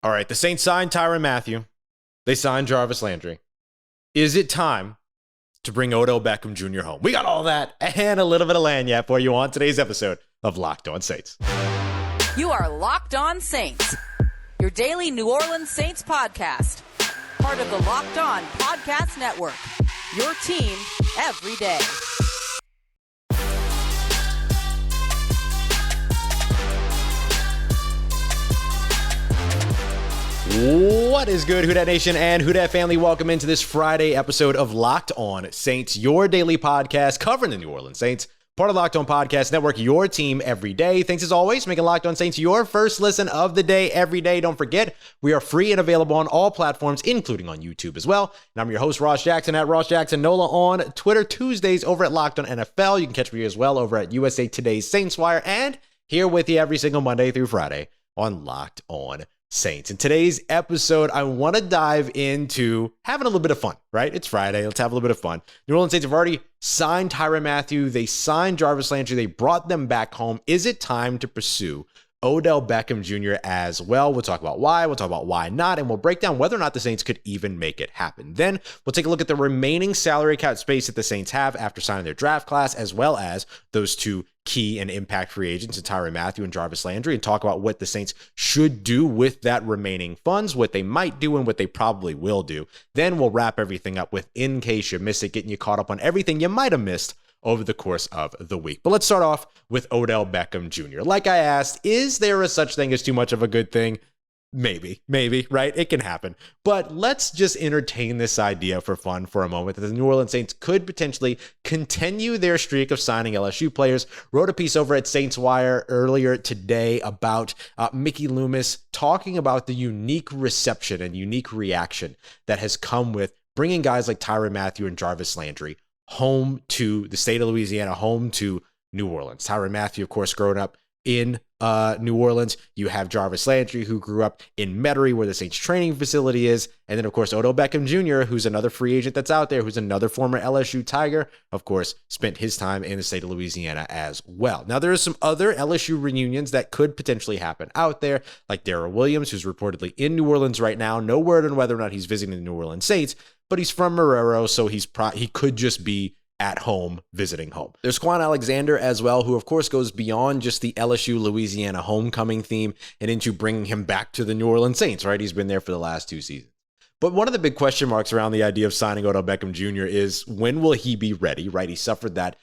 All right, the Saints signed Tyrann Mathieu. They signed Jarvis Landry. Is it time to bring Odell Beckham Jr. home? We got all that and a little bit of lagniappe for you on today's episode of Locked On Saints. You are Locked On Saints, your daily New Orleans Saints podcast. Part of the Locked On Podcast Network, your team every day. What is good, Who Dat Nation and Who Dat family? Welcome into this Friday episode of Locked On Saints, your daily podcast covering the New Orleans Saints. Part of Locked On Podcast Network, your team every day. Thanks as always for making Locked On Saints your first listen of the day every day. Don't forget, we are free and available on all platforms, including on YouTube as well. And I'm your host, Ross Jackson, at Ross Jackson Nola on Twitter. Tuesdays over at Locked On NFL. You can catch me as well over at USA Today's Saints Wire, and here with you every single Monday through Friday on Locked On Saints. In today's episode, I want to dive into having a little bit of fun, right? It's Friday. Let's have a little bit of fun. New Orleans Saints have already signed Tyrann Mathieu. They signed Jarvis Landry. They brought them back home. Is it time to pursue Odell Beckham Jr. as well? We'll talk about why. We'll talk about why not. And we'll break down whether or not the Saints could even make it happen. Then we'll take a look at the remaining salary cap space that the Saints have after signing their draft class, as well as those two key and impact free agents in Tyrann Mathieu and Jarvis Landry, and talk about what the Saints should do with that remaining funds, what they might do and what they probably will do. Then we'll wrap everything up with In Case You Missed It, getting you caught up on everything you might have missed over the course of the week. But let's start off with Odell Beckham Jr. Like I asked, is there a such thing as too much of a good thing? Maybe, right? It can happen. But let's just entertain this idea for fun for a moment that the New Orleans Saints could potentially continue their streak of signing LSU players. Wrote a piece over at Saints Wire earlier today about Mickey Loomis talking about the unique reception and unique reaction that has come with bringing guys like Tyrann Mathieu and Jarvis Landry home to the state of Louisiana, home to New Orleans. Tyrann Mathieu, of course, growing up in New Orleans. You have Jarvis Landry, who grew up in Metairie, where the Saints training facility is. And then, of course, Odell Beckham Jr., who's another free agent that's out there, who's another former LSU Tiger, of course, spent his time in the state of Louisiana as well. Now, there are some other LSU reunions that could potentially happen out there, like Darrel Williams, who's reportedly in New Orleans right now. No word on whether or not he's visiting the New Orleans Saints, but he's from Marrero, so he could just be at home, visiting home. There's Kwon Alexander as well, who of course goes beyond just the LSU Louisiana homecoming theme and into bringing him back to the New Orleans Saints, right? He's been there for the last 2 seasons. But one of the big question marks around the idea of signing Odell Beckham Jr. is, when will he be ready, right? He suffered that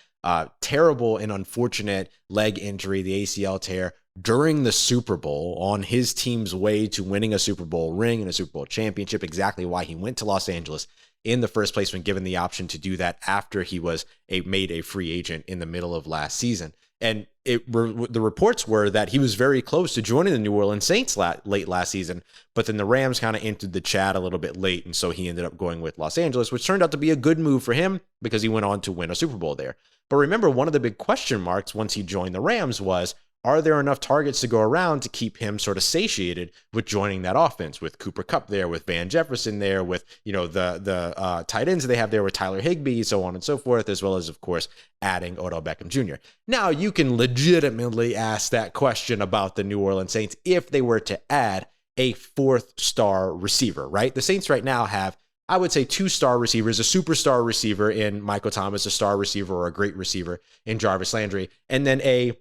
terrible and unfortunate leg injury, the ACL tear, during the Super Bowl, on his team's way to winning a Super Bowl ring and a Super Bowl championship. Exactly why he went to Los Angeles in the first place when given the option to do that after he was made a free agent in the middle of last season. And the reports were that he was very close to joining the New Orleans Saints late last season, but then the Rams kind of entered the chat a little bit late, and so he ended up going with Los Angeles, which turned out to be a good move for him because he went on to win a Super Bowl there. But remember, one of the big question marks once he joined the Rams was, are there enough targets to go around to keep him sort of satiated with joining that offense, with Cooper Kupp there, with Van Jefferson there, with, you know, the tight ends they have there with Tyler Higbee, so on and so forth, as well as, of course, adding Odell Beckham Jr. Now, you can legitimately ask that question about the New Orleans Saints if they were to add a 4th-star receiver, right? The Saints right now have, I would say, 2-star receivers, a superstar receiver in Michael Thomas, a star receiver or a great receiver in Jarvis Landry, and then a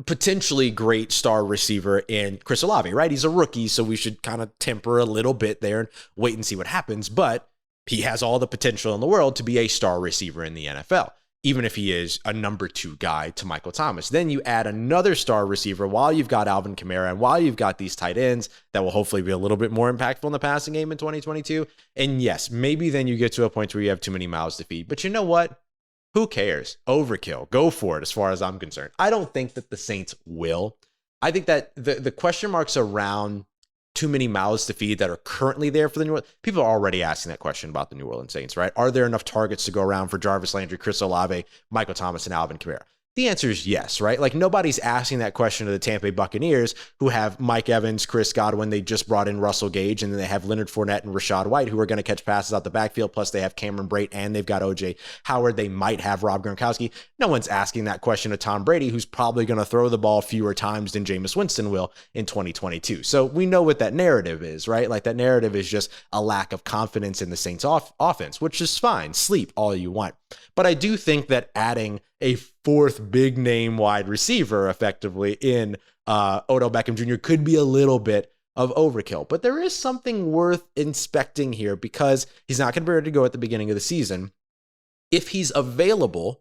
potentially great star receiver in Chris Olave, right? He's a rookie, so we should kind of temper a little bit there and wait and see what happens. But he has all the potential in the world to be a star receiver in the NFL, even if he is a number 2 guy to Michael Thomas. Then you add another star receiver while you've got Alvin Kamara and while you've got these tight ends that will hopefully be a little bit more impactful in the passing game in 2022. And yes, maybe then you get to a point where you have too many mouths to feed. But you know what? Who cares? Overkill. Go for it as far as I'm concerned. I don't think that the Saints will. I think that the question marks around too many mouths to feed that are currently there for the New Orleans. People are already asking that question about the New Orleans Saints, right? Are there enough targets to go around for Jarvis Landry, Chris Olave, Michael Thomas, and Alvin Kamara? The answer is yes, right? Like nobody's asking that question to the Tampa Bay Buccaneers, who have Mike Evans, Chris Godwin. They just brought in Russell Gage, and then they have Leonard Fournette and Rachaad White, who are going to catch passes out the backfield. Plus they have Cameron Brate and they've got OJ Howard. They might have Rob Gronkowski. No one's asking that question to Tom Brady, who's probably going to throw the ball fewer times than Jameis Winston will in 2022. So we know what that narrative is, right? Like that narrative is just a lack of confidence in the Saints offense, which is fine. Sleep all you want. But I do think that adding a fourth big name wide receiver effectively in Odell Beckham Jr. could be a little bit of overkill. But there is something worth inspecting here because he's not going to be ready to go at the beginning of the season. If he's available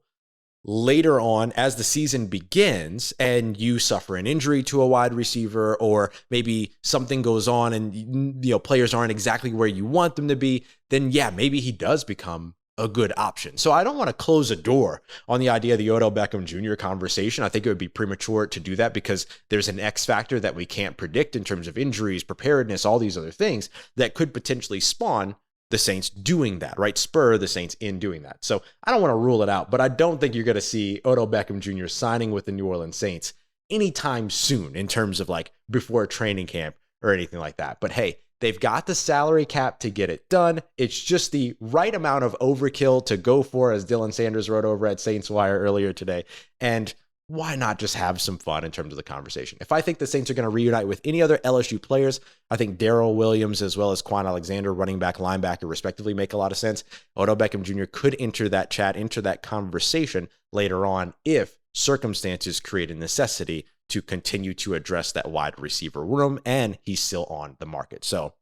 later on as the season begins and you suffer an injury to a wide receiver, or maybe something goes on and players aren't exactly where you want them to be, then yeah, maybe he does become a good option. So I don't want to close a door on the idea of the Odell Beckham Jr. conversation. I think it would be premature to do that because there's an X factor that we can't predict in terms of injuries, preparedness, all these other things that could potentially spawn the Saints doing that, right? Spur the Saints in doing that. So I don't want to rule it out, but I don't think you're going to see Odell Beckham Jr. signing with the New Orleans Saints anytime soon in terms of like before training camp or anything like that. But hey, they've got the salary cap to get it done. It's just the right amount of overkill to go for, as Dylan Sanders wrote over at Saints Wire earlier today. And why not just have some fun in terms of the conversation? If I think the Saints are going to reunite with any other LSU players, I think Darrel Williams as well as Kwon Alexander, running back, linebacker, respectively, make a lot of sense. Odell Beckham Jr. could enter that chat, enter that conversation later on if circumstances create a necessity to continue to address that wide receiver room, and he's still on the market. So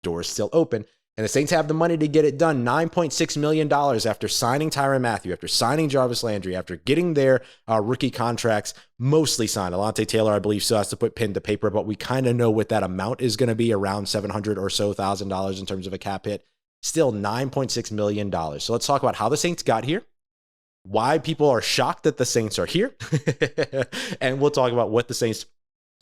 doors still open, and the Saints have the money to get it done. $9.6 million after signing Tyrann Mathieu, after signing Jarvis Landry, after getting their rookie contracts mostly signed. Alontae Taylor, I believe, still has to put pen to paper, but we kind of know what that amount is going to be, around $700,000 or so in terms of a cap hit. Still $9.6 million. So let's talk about how the Saints got here, why people are shocked that the Saints are here, and we'll talk about what the Saints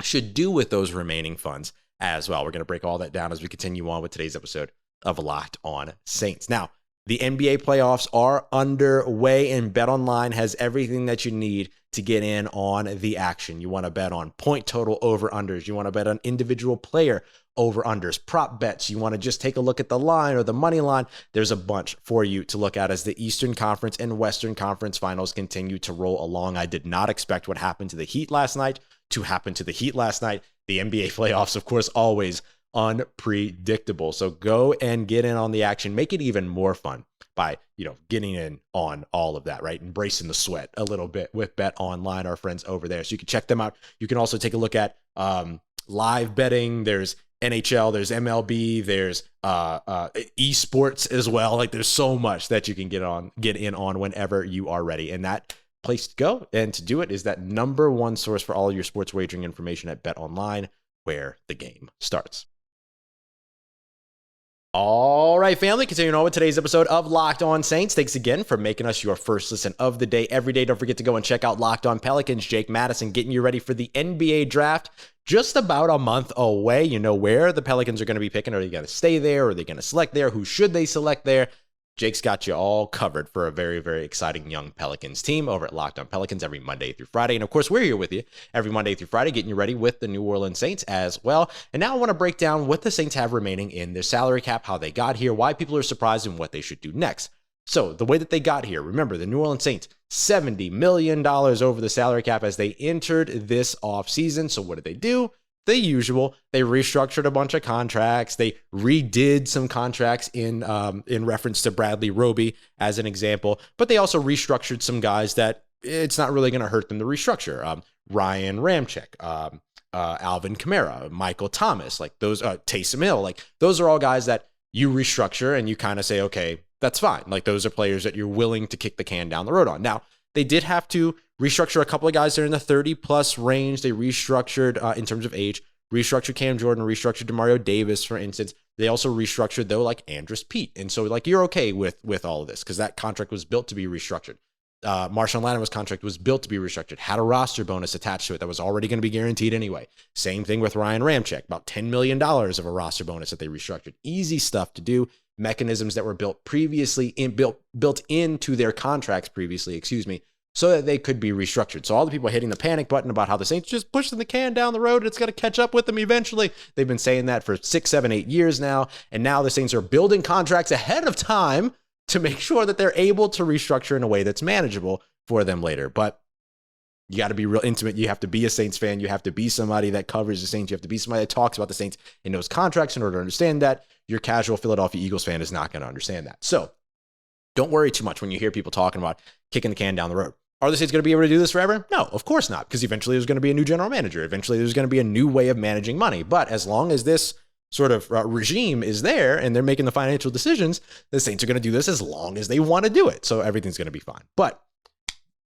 should do with those remaining funds as well. We're going to break all that down as we continue on with today's episode of Locked On Saints. Now, the NBA playoffs are underway, and BetOnline has everything that you need to get in on the action. You want to bet on point total over-unders. You want to bet on individual player over-unders, prop bets. You want to just take a look at the line or the money line. There's a bunch for you to look at as the Eastern Conference and Western Conference finals continue to roll along. I did not expect what happened to the Heat last night to happen to the Heat last night. The NBA playoffs, of course, always unpredictable. So go and get in on the action. Make it even more fun by, getting in on all of that, right? Embracing the sweat a little bit with BetOnline, our friends over there. So you can check them out. You can also take a look at live betting. There's NHL, there's MLB, there's esports as well. Like there's so much that you can get in on whenever you are ready. And that place to go and to do it is that number one source for all your sports wagering information at BetOnline, where the game starts. All right, family, continuing on with today's episode of Locked On Saints. Thanks again for making us your first listen of the day every day. Don't forget to go and check out Locked On Pelicans. Jake Madison getting you ready for the NBA draft. Just about a month away. You know where the Pelicans are going to be picking. Are they going to stay there? Are they going to select there? Who should they select there? Jake's got you all covered for a very, very exciting young Pelicans team over at Locked On Pelicans every Monday through Friday. And of course, we're here with you every Monday through Friday, getting you ready with the New Orleans Saints as well. And now I want to break down what the Saints have remaining in their salary cap, how they got here, why people are surprised, and what they should do next. So the way that they got here, remember, the New Orleans Saints, $70 million over the salary cap as they entered this offseason. So what did they do? The usual. They restructured a bunch of contracts. They redid some contracts in reference to Bradley Roby as an example, but they also restructured some guys that it's not really going to hurt them to restructure. Ryan Ramczyk, Alvin Kamara, Michael Thomas, like those, Taysom Hill, like those are all guys that you restructure and you kind of say, okay, that's fine. Like those are players that you're willing to kick the can down the road on. Now, they did have to restructure a couple of guys that are in the 30-plus range. They restructured in terms of age, restructured Cam Jordan, restructured Demario Davis, for instance. They also restructured, though, like Andrus Peat. And so, like, you're okay with all of this because that contract was built to be restructured. Marshawn Lattimer's contract was built to be restructured, had a roster bonus attached to it that was already going to be guaranteed anyway. Same thing with Ryan Ramczyk, about $10 million of a roster bonus that they restructured. Easy stuff to do. Mechanisms that were built previously, built into their contracts previously, so that they could be restructured. So all the people hitting the panic button about how the Saints just pushing the can down the road and it's going to catch up with them eventually. They've been saying that for 6, 7, 8 years now. And now the Saints are building contracts ahead of time to make sure that they're able to restructure in a way that's manageable for them later. But you got to be real intimate. You have to be a Saints fan. You have to be somebody that covers the Saints. You have to be somebody that talks about the Saints and knows contracts in order to understand that. Your casual Philadelphia Eagles fan is not going to understand that. So don't worry too much when you hear people talking about kicking the can down the road. Are the Saints going to be able to do this forever? No, of course not, because eventually there's going to be a new general manager. Eventually there's going to be a new way of managing money. But as long as this sort of regime is there and they're making the financial decisions, the Saints are going to do this as long as they want to do it. So everything's going to be fine. But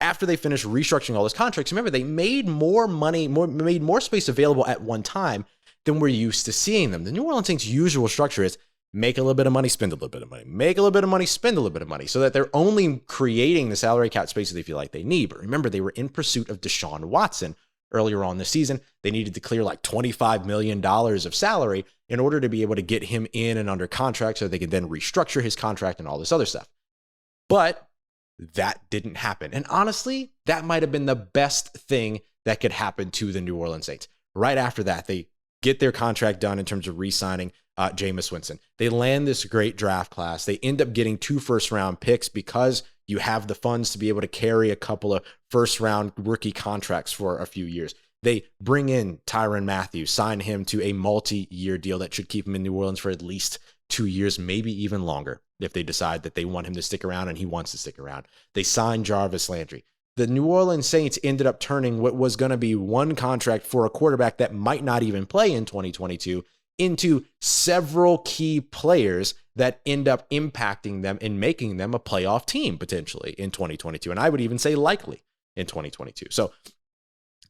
after they finish restructuring all those contracts, remember, they made more money, made more space available at one time than we're used to seeing them. The New Orleans Saints' usual structure is make a little bit of money, spend a little bit of money, make a little bit of money, spend a little bit of money, so that they're only creating the salary cap space that they feel like they need. But remember, they were in pursuit of Deshaun Watson earlier on this season. They needed to clear like $25 million of salary in order to be able to get him in and under contract so they could then restructure his contract and all this other stuff. But that didn't happen. And honestly, that might have been the best thing that could happen to the New Orleans Saints. Right after that, they get their contract done in terms of re-signing Jameis Winston. They land this great draft class. They end up getting 2 first-round picks because you have the funds to be able to carry a couple of first-round rookie contracts for a few years. They bring in Tyrann Mathieu, sign him to a multi-year deal that should keep him in New Orleans for at least 2 years, maybe even longer, if they decide that they want him to stick around and he wants to stick around. They sign Jarvis Landry. The New Orleans Saints ended up turning what was going to be one contract for a quarterback that might not even play in 2022 into several key players that end up impacting them and making them a playoff team potentially in 2022. And I would even say likely in 2022. So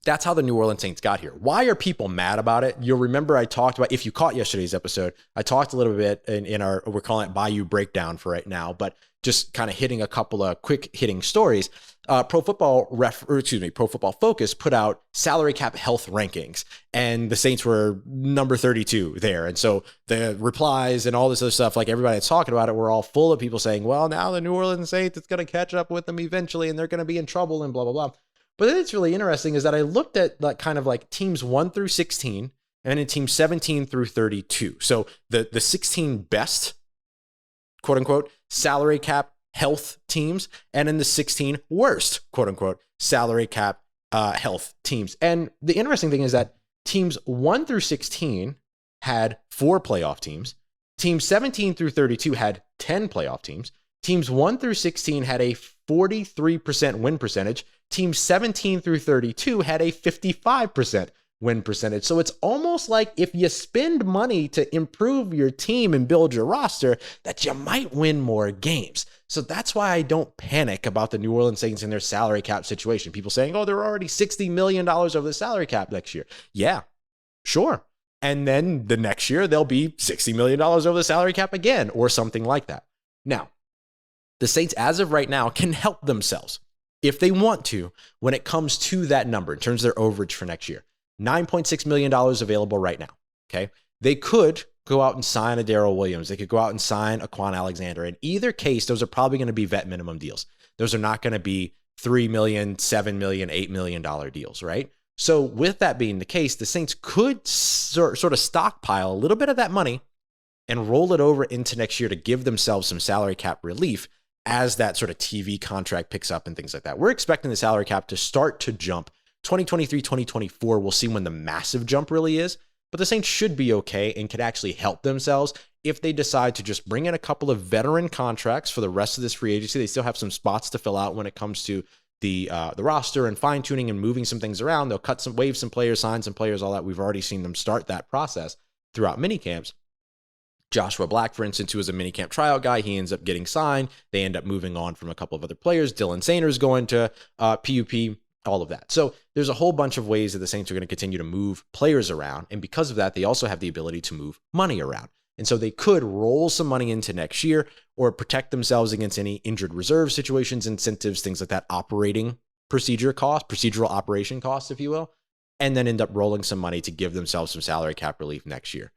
that's how the New Orleans Saints got here. Why are people mad about it? You'll remember I talked about, if you caught yesterday's episode, I talked a little bit in our, we're calling it Bayou Breakdown for right now, but just kind of hitting a couple of quick hitting stories. Pro Football Focus put out salary cap health rankings, and the Saints were number 32 there. And so the replies and all this other stuff, like everybody that's talking about it, were all full of people saying, well, now the New Orleans Saints, it's going to catch up with them eventually, and they're going to be in trouble and blah, blah, blah. But then it's really interesting is that I looked at like kind of like teams 1 through 16 and in teams 17 through 32. So the 16 best, quote unquote, salary cap health teams, and in the 16 worst, quote unquote, salary cap health teams. And the interesting thing is that teams 1 through 16 had 4 playoff teams. Teams 17 through 32 had 10 playoff teams. Teams 1 through 16 had a 43% win percentage. Teams 17 through 32 had a 55% win percentage. So it's almost like if you spend money to improve your team and build your roster, that you might win more games. So that's why I don't panic about the New Orleans Saints and their salary cap situation. People saying, oh, they're already $60 million over the salary cap next year. Yeah, sure. And then the next year, they'll be $60 million over the salary cap again, or something like that. Now, the Saints, as of right now, can help themselves if they want to when it comes to that number in terms of their overage for next year. $9.6 million available right now, okay? They could go out and sign a Darrel Williams. They could go out and sign a Kwon Alexander. In either case, those are probably going to be vet minimum deals. Those are not going to be $3 million, $7 million, $8 million deals, right? So with that being the case, the Saints could sort of stockpile a little bit of that money and roll it over into next year to give themselves some salary cap relief as that sort of TV contract picks up and things like that. We're expecting the salary cap to start to jump 2023, 2024, we'll see when the massive jump really is, but the Saints should be okay and could actually help themselves if they decide to just bring in a couple of veteran contracts for the rest of this free agency. They still have some spots to fill out when it comes to the roster and fine tuning and moving some things around. They'll waive some players, sign some players, all that. We've already seen them start that process throughout mini camps. Joshua Black, for instance, who was a minicamp tryout guy, he ends up getting signed. They end up moving on from a couple of other players. Dylan Sanders going to PUP, all of that. So there's a whole bunch of ways that the Saints are going to continue to move players around. And because of that, they also have the ability to move money around. And so they could roll some money into next year or protect themselves against any injured reserve situations, incentives, things like that, operating procedure costs, procedural operation costs, if you will, and then end up rolling some money to give themselves some salary cap relief next year.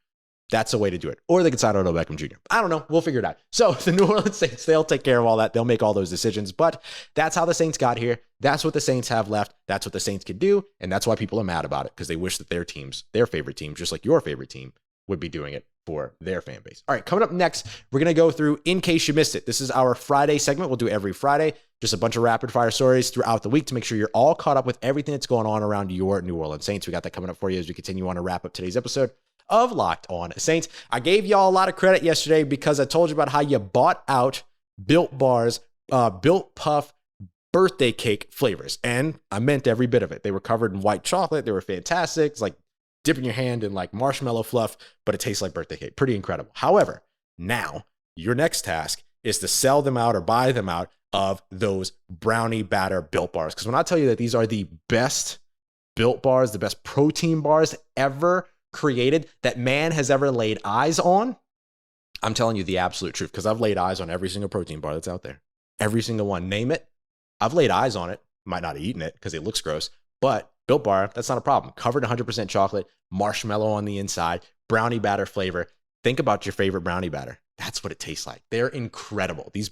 That's a way to do it. Or they could sign Odell Beckham Jr. I don't know. We'll figure it out. So the New Orleans Saints, they'll take care of all that. They'll make all those decisions. But that's how the Saints got here. That's what the Saints have left. That's what the Saints could do. And that's why people are mad about it, because they wish that their teams, their favorite team, just like your favorite team, would be doing it for their fan base. All right, coming up next, we're going to go through In Case You Missed It. This is our Friday segment. We'll do every Friday. Just a bunch of rapid fire stories throughout the week to make sure you're all caught up with everything that's going on around your New Orleans Saints. We got that coming up for you as we continue on to wrap up today's episode of Locked On Saints. I gave y'all a lot of credit yesterday because I told you about how you bought out Built Bar's Built Puff birthday cake flavors. And I meant every bit of it. They were covered in white chocolate. They were fantastic. It's like dipping your hand in like marshmallow fluff, but it tastes like birthday cake. Pretty incredible. However, now your next task is to sell them out or buy them out of those brownie batter Built Bars. Because when I tell you that these are the best Built Bars, the best protein bars ever created, that man has ever laid eyes on, I'm telling you the absolute truth, because I've laid eyes on every single protein bar that's out there. Every single one. Name it. I've laid eyes on it. Might not have eaten it because it looks gross, but Built Bar, that's not a problem. Covered 100% chocolate, marshmallow on the inside, brownie batter flavor. Think about your favorite brownie batter. That's what it tastes like. They're incredible. These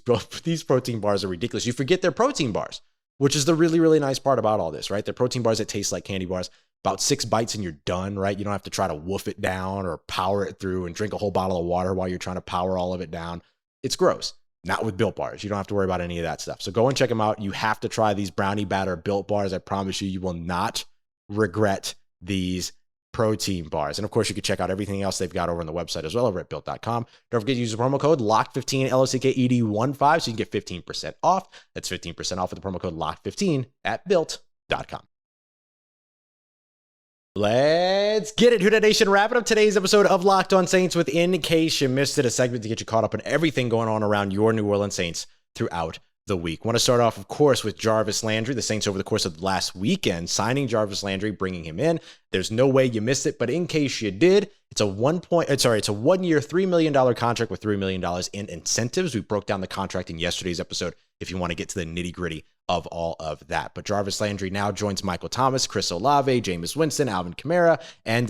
protein bars are ridiculous. You forget they're protein bars, which is the really, really nice part about all this, right? They're protein bars that taste like candy bars. About 6 bites and you're done, right? You don't have to try to wolf it down or power it through and drink a whole bottle of water while you're trying to power all of it down. It's gross. Not with Built Bars. You don't have to worry about any of that stuff. So go and check them out. You have to try these brownie batter Built Bars. I promise you, you will not regret these protein bars. And of course, you can check out everything else they've got over on the website as well over at built.com. Don't forget to use the promo code LOCK15, LOCKED15, so you can get 15% off. That's 15% off with the promo code LOCK15 at built.com. Let's get it, Who Nation. Wrapping up today's episode of Locked On Saints with In Case You Missed It, a segment to get you caught up on everything going on around your New Orleans Saints throughout the week. Want to start off, of course, with Jarvis Landry. The Saints over the course of the last weekend signing Jarvis Landry, bringing him in. There's no way you missed it, but in case you did, it's a 1 year, $3 million contract with $3 million in incentives. We broke down the contract in yesterday's episode if you want to get to the nitty gritty of all of that. But Jarvis Landry now joins Michael Thomas, Chris Olave, Jameis Winston, Alvin Kamara, and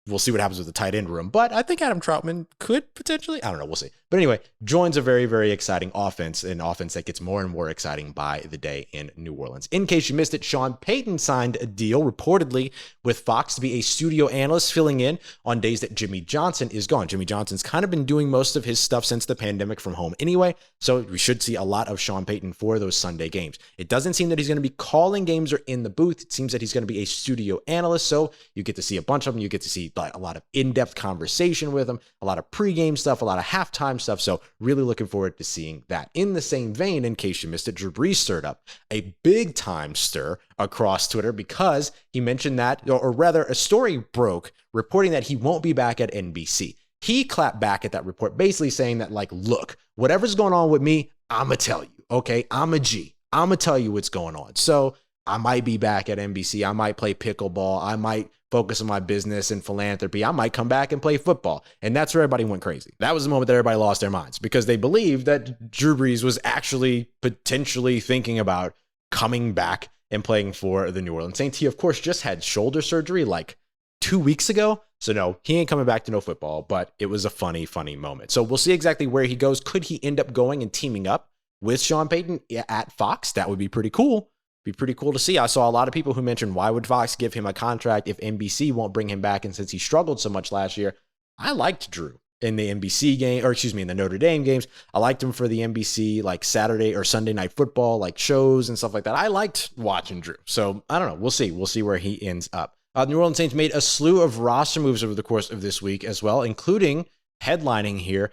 we'll see what happens with the tight end room. But I think Adam Troutman could potentially, I don't know, we'll see. But anyway, joins a very, very exciting offense, an offense that gets more and more exciting by the day in New Orleans. In case you missed it, Sean Payton signed a deal reportedly with Fox to be a studio analyst filling in on days that Jimmy Johnson is gone. Jimmy Johnson's kind of been doing most of his stuff since the pandemic from home anyway, so we should see a lot of Sean Payton for those Sunday games. It doesn't seem that he's going to be calling games or in the booth. It seems that he's going to be a studio analyst, so you get to see a bunch of them. You get to see a lot of in-depth conversation with him, a lot of pregame stuff, a lot of halftime stuff. So really looking forward to seeing that. In the same vein, in case you missed it, Drew Brees stirred up a big time stir across Twitter because he mentioned that, or rather a story broke reporting that he won't be back at NBC. He clapped back at that report, basically saying that, like, look, whatever's going on with me, I'ma tell you, okay? I'm a G. I'ma tell you what's going on. So I might be back at NBC. I might play pickleball. I might focus on my business and philanthropy. I might come back and play football. And that's where everybody went crazy. That was the moment that everybody lost their minds because they believed that Drew Brees was actually potentially thinking about coming back and playing for the New Orleans Saints. He, of course, just had shoulder surgery like 2 weeks ago. So no, he ain't coming back to no football, but it was a funny, funny moment. So we'll see exactly where he goes. Could he end up going and teaming up with Sean Payton at Fox? That would be pretty cool. Be pretty cool to see. I saw a lot of people who mentioned, why would Fox give him a contract if NBC won't bring him back? And since he struggled so much last year, I liked Drew in the NBC game, in the Notre Dame games. I liked him for the NBC, like Saturday or Sunday night football, like shows and stuff like that. I liked watching Drew. So I don't know. We'll see. We'll see where he ends up. The New Orleans Saints made a slew of roster moves over the course of this week as well, including headlining here,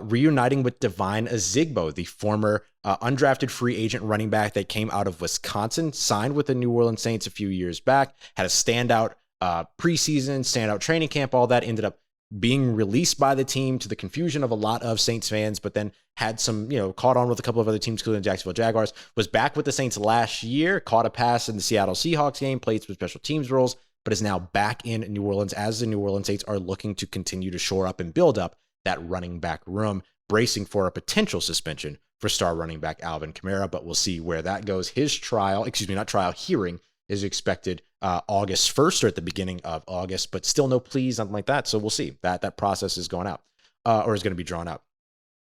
reuniting with Devine Ozigbo, the former undrafted free agent running back that came out of Wisconsin, signed with the New Orleans Saints a few years back, had a standout preseason, standout training camp, all that, ended up being released by the team to the confusion of a lot of Saints fans, but then had some, caught on with a couple of other teams, including the Jacksonville Jaguars, was back with the Saints last year, caught a pass in the Seattle Seahawks game, played some special teams roles, but is now back in New Orleans as the New Orleans Saints are looking to continue to shore up and build up that running back room, bracing for a potential suspension for star running back Alvin Kamara, but we'll see where that goes. His hearing is expected August 1st or at the beginning of August, but still no pleas, nothing like that. So we'll see. That process is going out or is going to be drawn out.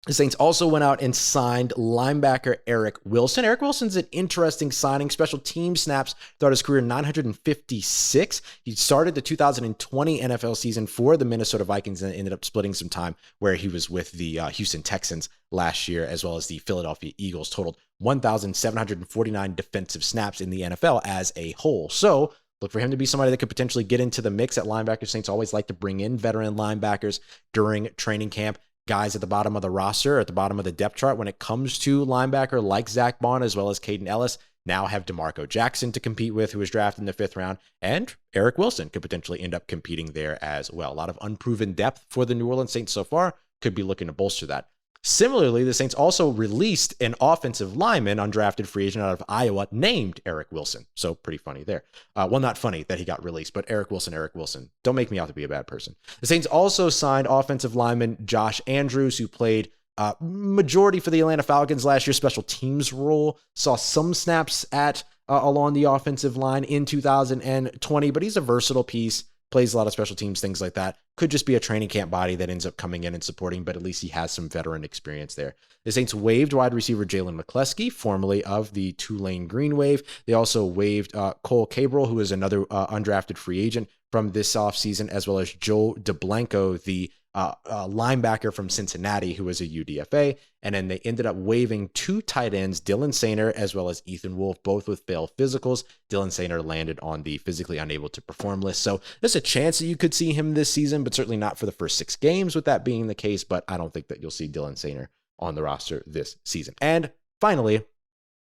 The Saints also went out and signed linebacker Eric Wilson. Eric Wilson's an interesting signing. Special team snaps throughout his career, 956. He started the 2020 NFL season for the Minnesota Vikings and ended up splitting some time where he was with the Houston Texans last year, as well as the Philadelphia Eagles. Totaled 1,749 defensive snaps in the NFL as a whole. So look for him to be somebody that could potentially get into the mix at linebacker. Saints always like to bring in veteran linebackers during training camp. Guys at the bottom of the roster, at the bottom of the depth chart when it comes to linebacker, like Zach Bond, as well as Caden Ellis, now have DeMarco Jackson to compete with, who was drafted in the 5th round, and Eric Wilson could potentially end up competing there as well. A lot of unproven depth for the New Orleans Saints so far, could be looking to bolster that. Similarly, the Saints also released an offensive lineman, undrafted free agent out of Iowa, named Eric Wilson. So pretty funny there. Well, not funny that he got released, but Eric Wilson. Don't make me out to be a bad person. The Saints also signed offensive lineman Josh Andrews, who played majority for the Atlanta Falcons last year, special teams role. Saw some snaps at along the offensive line in 2020, but he's a versatile piece. Plays a lot of special teams, things like that. Could just be a training camp body that ends up coming in and supporting, but at least he has some veteran experience there. The Saints waived wide receiver Jalen McCleskey, formerly of the Tulane Green Wave. They also waived Cole Cabral, who is another undrafted free agent from this offseason, as well as Joe DeBlanco, the linebacker from Cincinnati, who was a UDFA. And then they ended up waiving 2 tight ends, Dylan Sainer as well as Ethan Wolf, both with failed physicals. Dylan Sainer landed on the physically unable to perform list. So there's a chance that you could see him this season, but certainly not for the first 6 games with that being the case. But I don't think that you'll see Dylan Sainer on the roster this season. And finally, I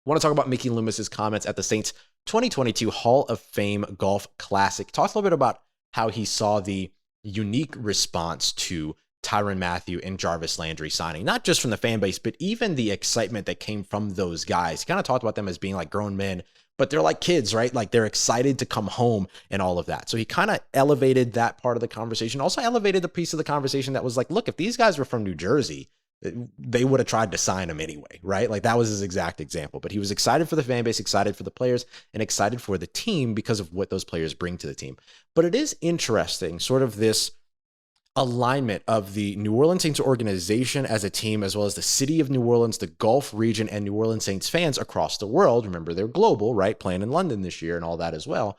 want to talk about Mickey Loomis's comments at the Saints 2022 Hall of Fame Golf Classic. Talked a little bit about how he saw the unique response to Tyrann Mathieu and Jarvis Landry signing, not just from the fan base, but even the excitement that came from those guys. He kind of talked about them as being like grown men, but they're like kids, right? Like they're excited to come home and all of that. So he kind of elevated that part of the conversation, also elevated the piece of the conversation that was like, look, if these guys were from New Jersey, they would have tried to sign him anyway, right? Like that was his exact example. But he was excited for the fan base, excited for the players, and excited for the team because of what those players bring to the team. But it is interesting, sort of this alignment of the New Orleans Saints organization as a team, as well as the city of New Orleans, the Gulf region, and New Orleans Saints fans across the world. Remember, they're global, right? Playing in London this year and all that as well.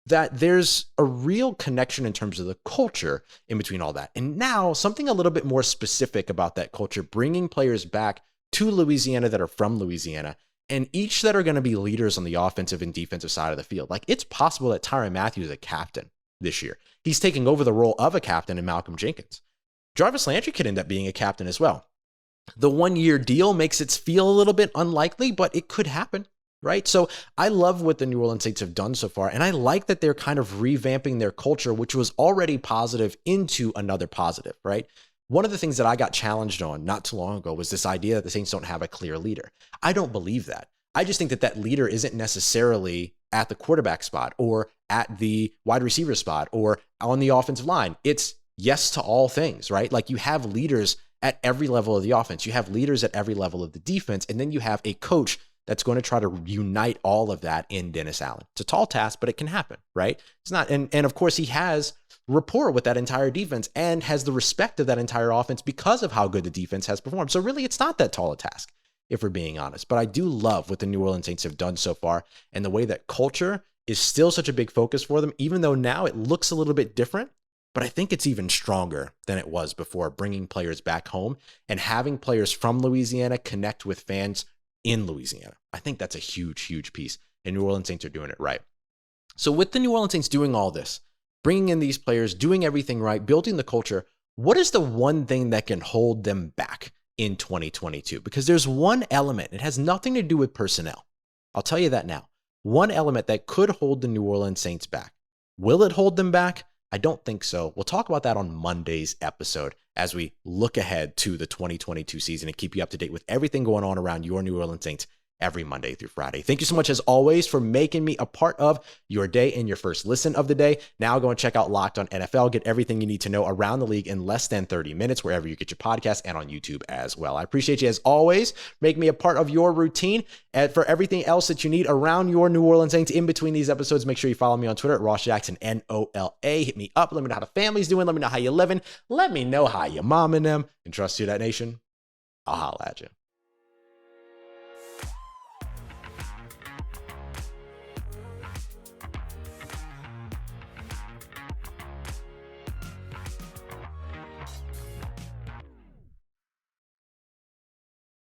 That there's a real connection in terms of the culture in between all that. And now something a little bit more specific about that culture, bringing players back to Louisiana that are from Louisiana, and each that are going to be leaders on the offensive and defensive side of the field. Like it's possible that Tyrann Mathieu is a captain this year. He's taking over the role of a captain in Malcolm Jenkins. Jarvis Landry could end up being a captain as well. The 1-year deal makes it feel a little bit unlikely, but it could happen. Right. So I love what the New Orleans Saints have done so far. And I like that they're kind of revamping their culture, which was already positive, into another positive. Right. One of the things that I got challenged on not too long ago was this idea that the Saints don't have a clear leader. I don't believe that. I just think that that leader isn't necessarily at the quarterback spot or at the wide receiver spot or on the offensive line. It's yes to all things. Right. Like you have leaders at every level of the offense. You have leaders at every level of the defense. And then you have a coach that's going to try to unite all of that in Dennis Allen. It's a tall task, but it can happen, right? It's not, and of course he has rapport with that entire defense and has the respect of that entire offense because of how good the defense has performed. So really, it's not that tall a task, if we're being honest. But I do love what the New Orleans Saints have done so far, and the way that culture is still such a big focus for them, even though now it looks a little bit different. But I think it's even stronger than it was before, bringing players back home and having players from Louisiana connect with fans in Louisiana. I think that's a huge, huge piece, and New Orleans Saints are doing it right. So with the New Orleans Saints doing all this, bringing in these players, doing everything right, building the culture, what is the one thing that can hold them back in 2022? Because there's one element, it has nothing to do with personnel. I'll tell you that now. One element that could hold the New Orleans Saints back. Will it hold them back? I don't think so. We'll talk about that on Monday's episode as we look ahead to the 2022 season and keep you up to date with everything going on around your New Orleans Saints every Monday through Friday. Thank you so much, as always, for making me a part of your day and your first listen of the day. Now go and check out Locked On NFL. Get everything you need to know around the league in less than 30 minutes, wherever you get your podcast and on YouTube as well. I appreciate you, as always. Make me a part of your routine. And for everything else that you need around your New Orleans Saints in between these episodes, make sure you follow me on Twitter at Ross Jackson, NOLA. Hit me up. Let me know how the family's doing. Let me know how you're living. Let me know how your mom and them. And trust you, that nation. I'll holla at you.